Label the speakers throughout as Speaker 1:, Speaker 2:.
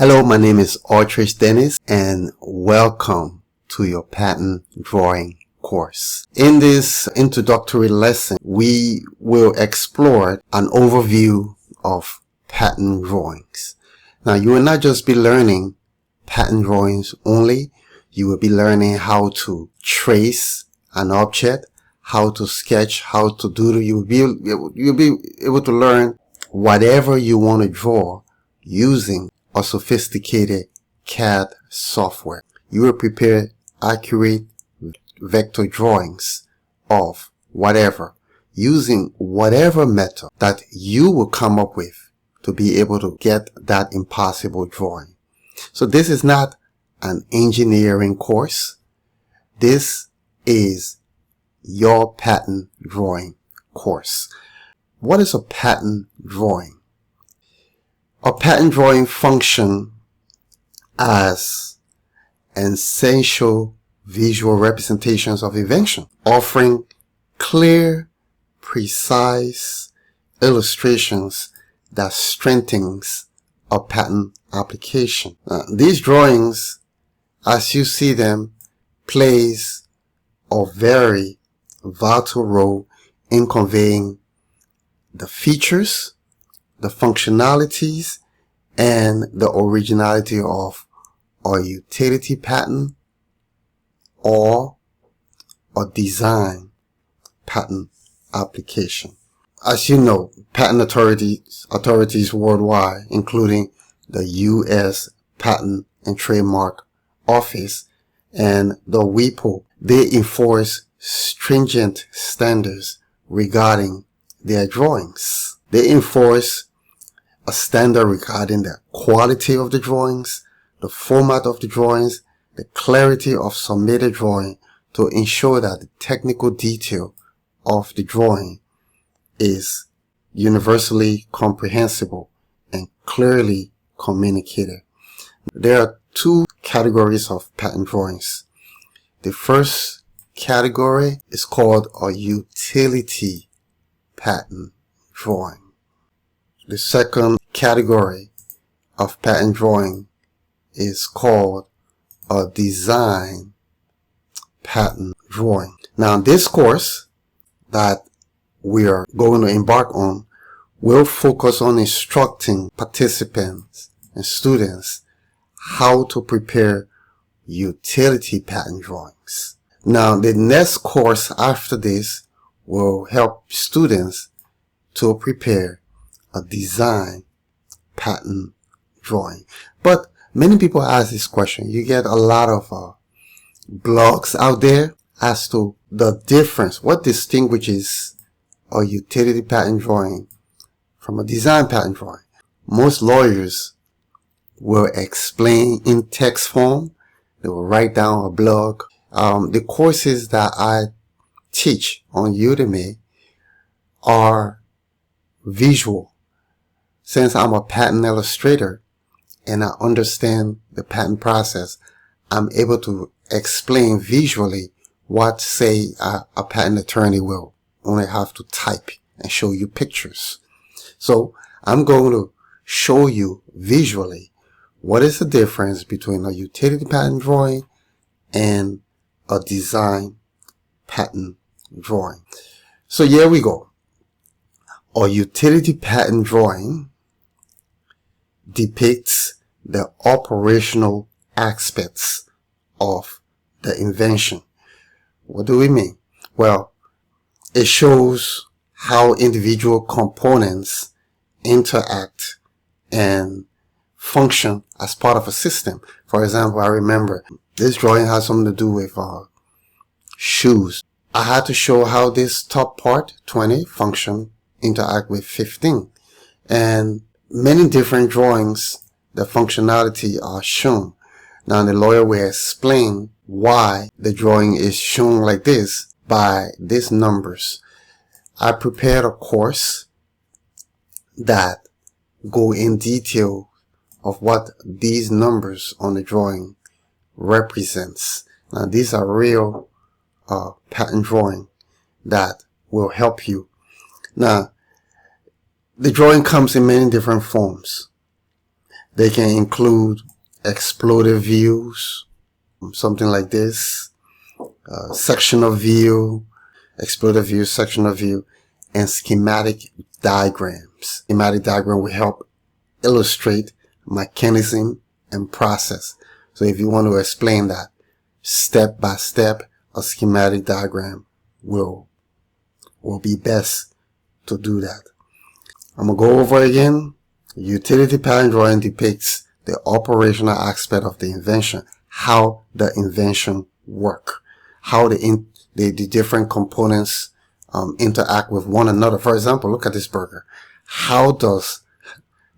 Speaker 1: Hello, my name is Autris Dennis and welcome to your patent drawing course. In this introductory lesson, we will explore an overview of patent drawings. Now, you will not just be learning patent drawings only. You will be learning how to trace an object, how to sketch, how to doodle. You'll be able to learn whatever you want to draw using a sophisticated CAD software. You will prepare accurate vector drawings of whatever, using whatever method that you will come up with to be able to get that impossible drawing. So this is not an engineering course. This is your patent drawing course. What is a patent drawing? A patent drawing functions as essential visual representations of invention, offering clear, precise illustrations that strengthens a patent application. These drawings, as you see them, plays a very vital role in conveying the features, the functionalities, and the originality of a utility patent or a design patent application. As you know, patent authorities worldwide, including the U.S. Patent and Trademark Office and the WIPO, they enforce stringent standards regarding their drawings. They enforce a standard regarding the quality of the drawings, the format of the drawings, the clarity of submitted drawing to ensure that the technical detail of the drawing is universally comprehensible and clearly communicated. There are two categories of patent drawings. The first category is called a utility patent drawing. The second category of patent drawing is called a design patent drawing. Now, this course that we are going to embark on will focus on instructing participants and students how to prepare utility patent drawings. Now, the next course after this will help students to prepare a design patent drawing. But many people ask this question. You get a lot of blogs out there as to the difference. What distinguishes a utility patent drawing from a design patent drawing? Most lawyers will explain in text form. They will write down a blog. The courses that I teach on Udemy are visual. Since I'm a patent illustrator and I understand the patent process, I'm able to explain visually what, say, a patent attorney will only have to type and show you pictures. So I'm going to show you visually what is the difference between a utility patent drawing and a design patent drawing. So here we go. A utility patent drawing depicts the operational aspects of the invention. What do we mean? Well, it shows how individual components interact and function as part of a system. For example, I remember this drawing has something to do with shoes. I had to show how this top part, 20, interact with 15. And many different drawings, the functionality are shown. Now the lawyer will explain why the drawing is shown like this by these numbers. I prepared a course that go in detail of what these numbers on the drawing represents. Now these are real patent drawing that will help you. Now the drawing comes in many different forms. They can include exploded views, something like this, sectional view, exploded view, sectional view, and schematic diagrams. Schematic diagram will help illustrate mechanism and process. So if you want to explain that step by step, a schematic diagram will be best to do that. I'm going to go over again. Utility patent drawing depicts the operational aspect of the invention, how the invention work, how the different components interact with one another. For example, look at this burger. How does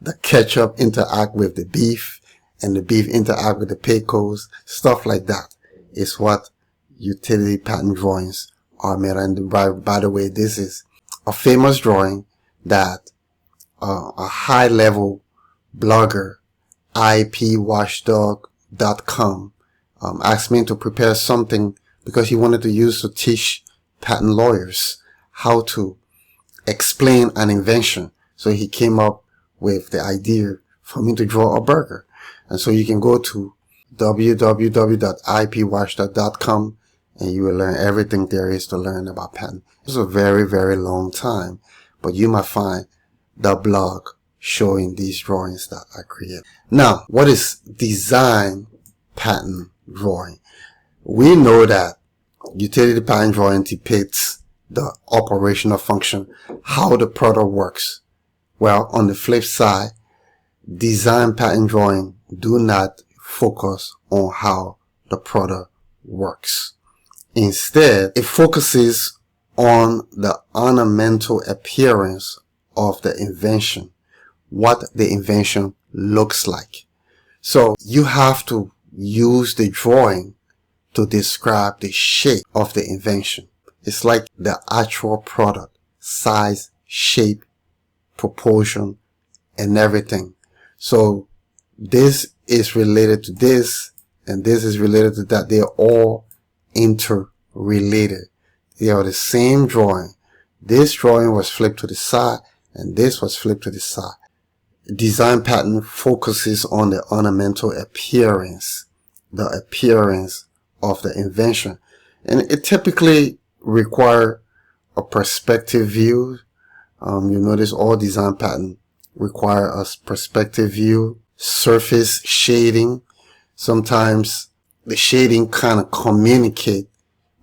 Speaker 1: the ketchup interact with the beef, and the beef interact with the pickles? Stuff like that is what utility patent drawings are made. And by the way, this is a famous drawing that a high-level blogger, IPWatchdog.com, asked me to prepare something because he wanted to use to teach patent lawyers how to explain an invention. So he came up with the idea for me to draw a burger. And so you can go to www.ipwatchdog.com and you will learn everything there is to learn about patent. It's a very, very long time, but you might find the blog showing these drawings that I created. Now, what is design patent drawing? We know that utility patent drawing depicts the operational function, how the product works. Well, on the flip side, design patent drawing do not focus on how the product works. Instead, it focuses on the ornamental appearance of the invention, what the invention looks like. So you have to use the drawing to describe the shape of the invention. It's like the actual product, size, shape, proportion, and everything. So this is related to this, and this is related to that. They're all interrelated. They are the same drawing. This drawing was flipped to the side, and this was flipped to the side. Design patent focuses on the ornamental appearance, the appearance of the invention. And it typically requires a perspective view. You notice all design patent require a perspective view, surface shading. Sometimes the shading kind of communicate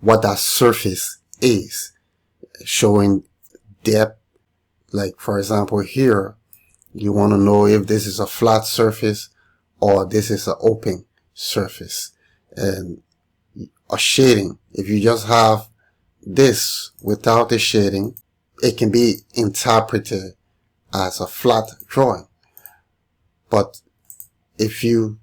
Speaker 1: what that surface is, showing depth. Like, for example, here, you want to know if this is a flat surface or this is an open surface. And a shading, if you just have this without the shading, it can be interpreted as a flat drawing. But if you,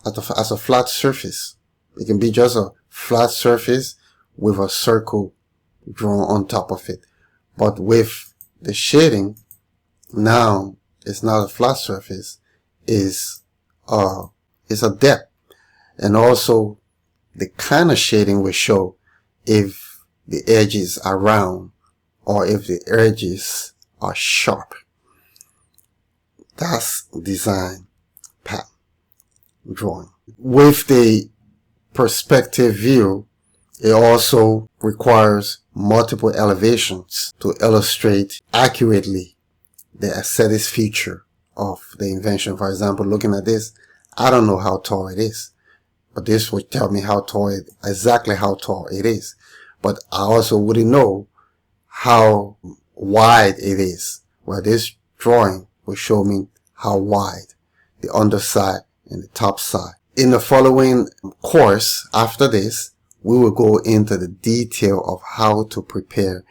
Speaker 1: as a flat surface, it can be just a flat surface with a circle drawn on top of it. But with the shading, now it's not a flat surface, it's a depth. And also the kind of shading will show if the edges are round or if the edges are sharp. That's design patent drawing. With the perspective view, it also requires multiple elevations to illustrate accurately the aesthetics feature of the invention. For example, looking at this, I don't know how tall it is, but this would tell me exactly how tall it is. But I also wouldn't know how wide it is. Well, this drawing will show me how wide the underside and the top side. In the following course, after this, we will go into the detail of how to prepare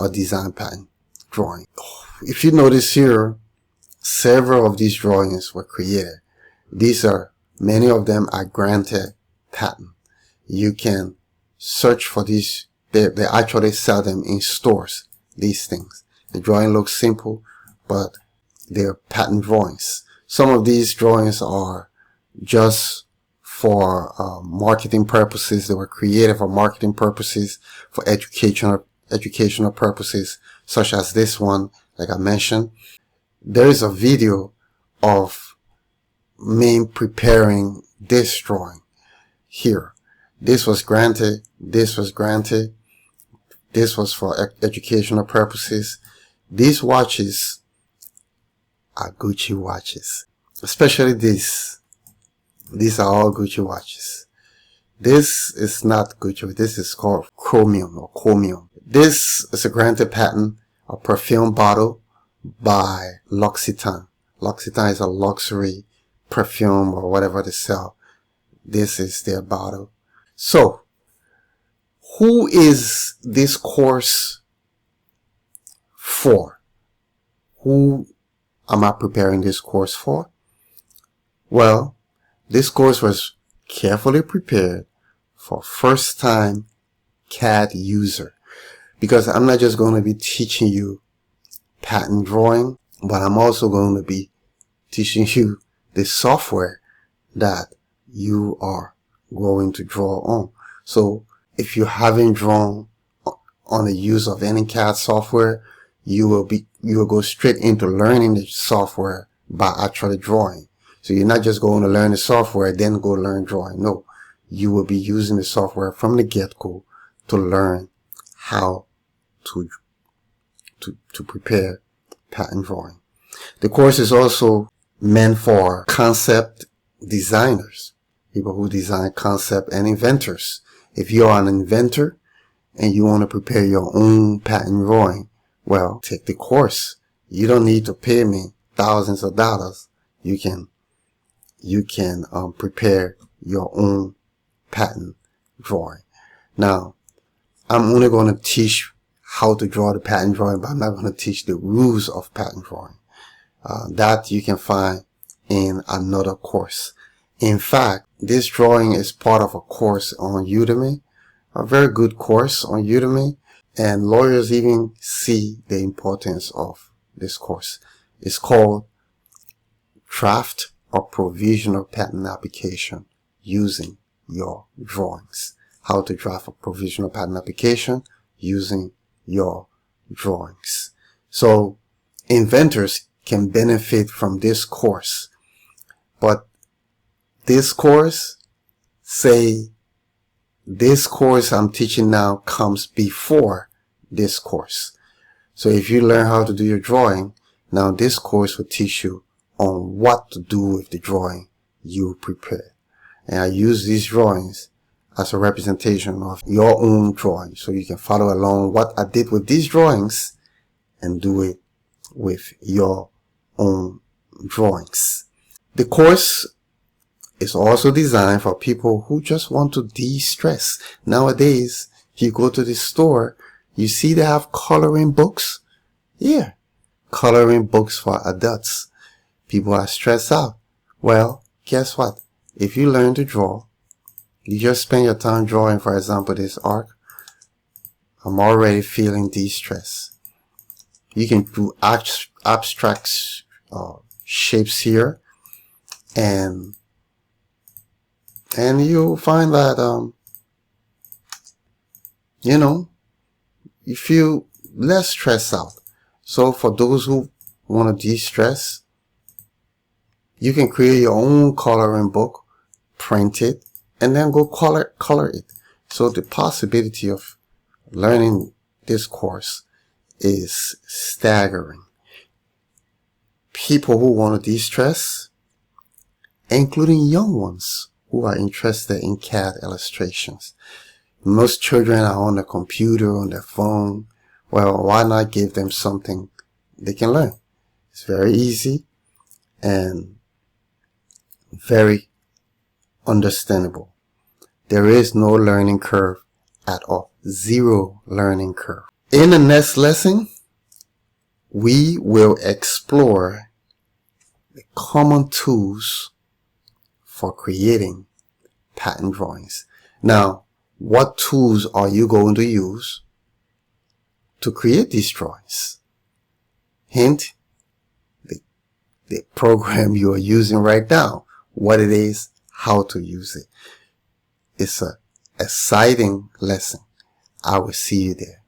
Speaker 1: a design patent drawing. If you notice here, several of these drawings were created. Many of them are granted patent. You can search for these. They actually sell them in stores, these things. The drawing looks simple, but they're patent drawings. Some of these drawings are just for marketing purposes. They were created for marketing purposes, for educational purposes, such as this one, like I mentioned. There is a video of mean preparing this drawing here. This was granted, this was granted, this was for educational purposes. These watches are Gucci watches, especially this. These are all Gucci watches. This is not Gucci. This is called chromium or chromium. This is a granted patent, a perfume bottle by L'Occitane. L'Occitane is a luxury perfume or whatever they sell. This is their bottle. So, who is this course for? Who am I preparing this course for? Well, this course was carefully prepared for first-time CAD user, because I'm not just going to be teaching you patent drawing, but I'm also going to be teaching you the software that you are going to draw on. So if you haven't drawn on the use of any CAD software, you will go straight into learning the software by actually drawing. So you're not just going to learn the software, then go learn drawing. No, you will be using the software from the get-go to learn how to prepare patent drawing. The course is also meant for concept designers, people who design concept, and inventors. If you are an inventor and you want to prepare your own patent drawing, well, take the course. You don't need to pay me thousands of dollars. You can prepare your own patent drawing. Now, I'm only going to teach how to draw the patent drawing, but I'm not going to teach the rules of patent drawing. That you can find in another course. In fact, this drawing is part of a course on Udemy, a very good course on Udemy, and lawyers even see the importance of this course. It's called Draft a Provisional Patent Application Using Your Drawings. How to draft a provisional patent application using your drawings. So inventors can benefit from this course. But this course, this course I'm teaching now comes before this course. So if you learn how to do your drawing, now this course will teach you on what to do with the drawing you prepare. And I use these drawings as a representation of your own drawing, so you can follow along what I did with these drawings and do it with your own drawings. The course is also designed for people who just want to de-stress. Nowadays, if you go to the store, you see they have coloring books. Yeah, coloring books for adults. People are stressed out. Well, guess what? If you learn to draw, you just spend your time drawing, for example, this arc. I'm already feeling de-stress. You can do abstract shapes here, and you'll find that you feel less stressed out. So for those who want to de-stress, you can create your own coloring book, print it, and then go color it. So the possibility of learning this course is staggering. People who want to de-stress, including young ones who are interested in CAD illustrations. Most children are on the computer, on their phone. Well, why not give them something they can learn? It's very easy and very understandable. There is no learning curve at all. Zero learning curve. In the next lesson, we will explore the common tools for creating patent drawings. Now, what tools are you going to use to create these drawings? Hint, the program you are using right now, what it is, how to use it. It's an exciting lesson. I will see you there.